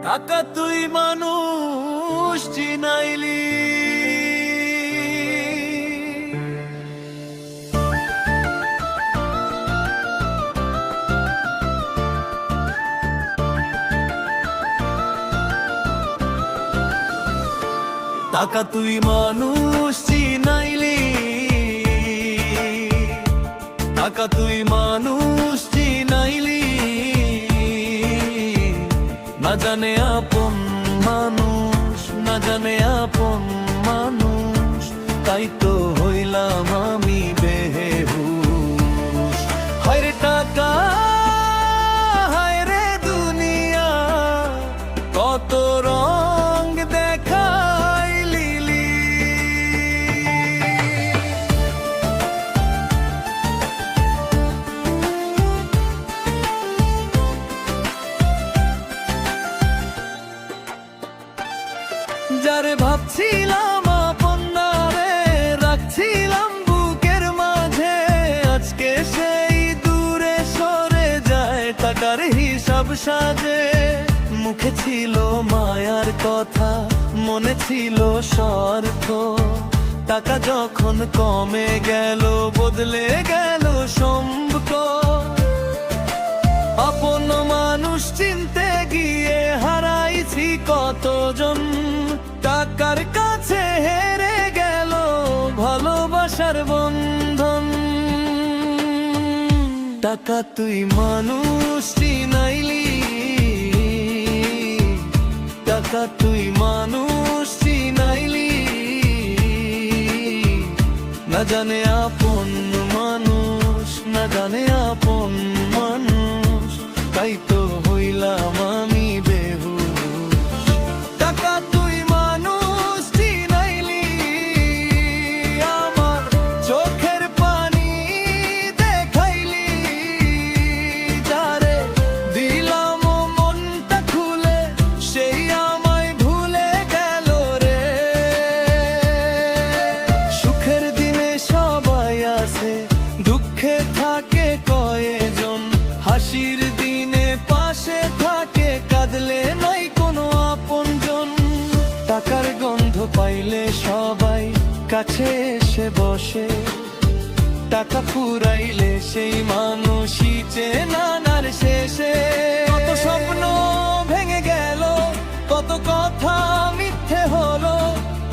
টাকা তুই মানুষ চিনাইলি, টাকা তুই মানুষ চিনাইলি, টাকা তুই মানুষ চিনাইলি, না জানে আপন মানুষ, না জানে আপন মানুষ, তাই তো হইলাম আমি বেহুশ। হায়রে টাকা, হায়রে দুনিয়া, কত রং দেখাইলি। যারে ভাবছিলাম আপন নারে, রাখছিলাম বুকের মাঝে, আজকে সেই দূরে সরে যায় টাকার হিসাব সাজে। মুখে ছিল মায়ার কথা, মনে ছিল স্বার্থ, টাকা যখন কমে গেল বদলে গেল সম্পর্ক। আপন মানুষ চিনতে গিয়ে হারাইছি কতজন, টাকার কাছে হেরে গেল ভালোবাসার বন্ধন। টাকা তুই মানুষ চিনাইলি, টাকা তুই মানুষ চিনাইলি, না জানে আপন মানুষ, না জানে আপন মানুষ, তাই তো হইলাম আমি বেহুশ। টাকা তুই মানুষ চিনাইলি, আমার চোখের পানি দেখাইলি, যারে দিলাম মনটা খুলে সেই আমায় ভুলে গেল রে। সুখের দিনে সবাই আছে, দুঃখে থাকে কয়েকজন, হাসির দিনে পাশে থাকে, কাঁদলে নাই কোনো আপনজন। টাকার গন্ধ পাইলে সবাই কাছে এসে বসে, টাকা ফুরাইলে সেই মানুষই চেনার শেষে। কত স্বপ্ন ভেঙে গেল, কত কথা মিথ্যে হলো,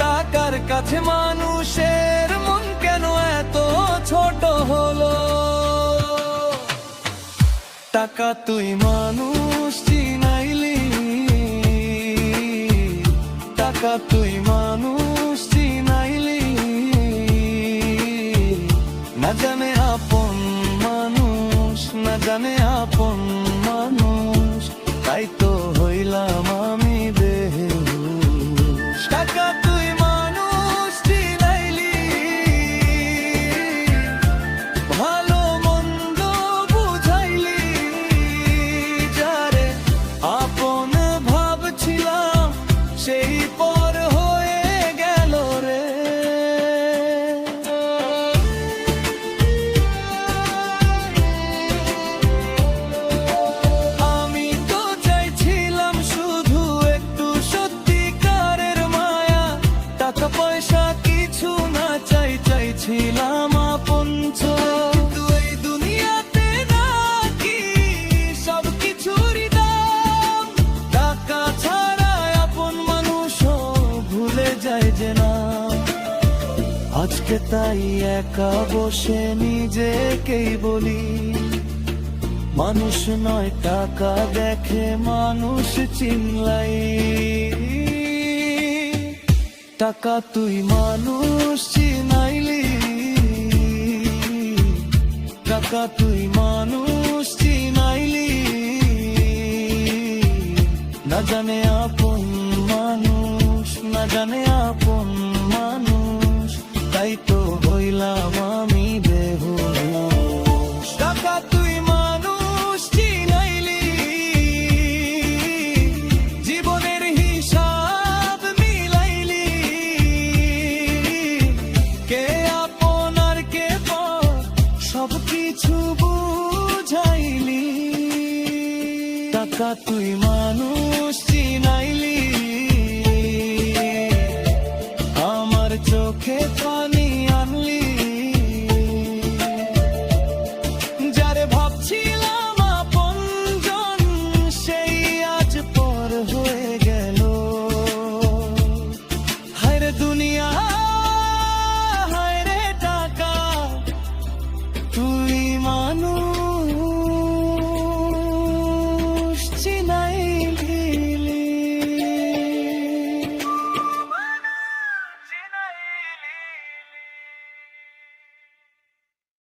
টাকার কাছে মানুষের মন কেন এত ছোট হলো। টাকা তুই মানুষ চিনাইলি, টাকা তুই মানুষ চিনাইলি, না জানে আপন মানুষ, না জানে আপন মানুষ, তাই তো হইলাম আমি বেহুশ। টাকা তুই মানুষ চিনাইলি, ভালো মন্দ বুঝাইলি, যারে আপন ভাবছিলাম সেই পর হয়ে গেল রে। আমি তো চাইছিলাম শুধু একটু সত্যিকারের মায়া, টাকা পয়সা কিছু না চাইছিলাম আপন ছোঁয়া। কিন্তু এই দুনিয়াতে নাকি সব কিছুরই দাম, টাকা ছাড়া আপন মানুষও ভুলে যায় যে না। আজকে তাই একা বসে নিজেকেই বলি, মানুষ নয় টাকা দেখে মানুষ চিনলাই। টাকা তুই মানুষ চিনাইলি, টাকা তুই মানুষ চিনাইলি, না জানে আপন মানুষ, না জানে আপন মানুষ, তাই তো হইলাম আমি বেহুশ। টাকা তুই মানুষ চিনাইলি, জীবনের হিসাব মিলাইলি, কে আপন আর কে পর সবকিছু বুঝাইলি। টাকা তুই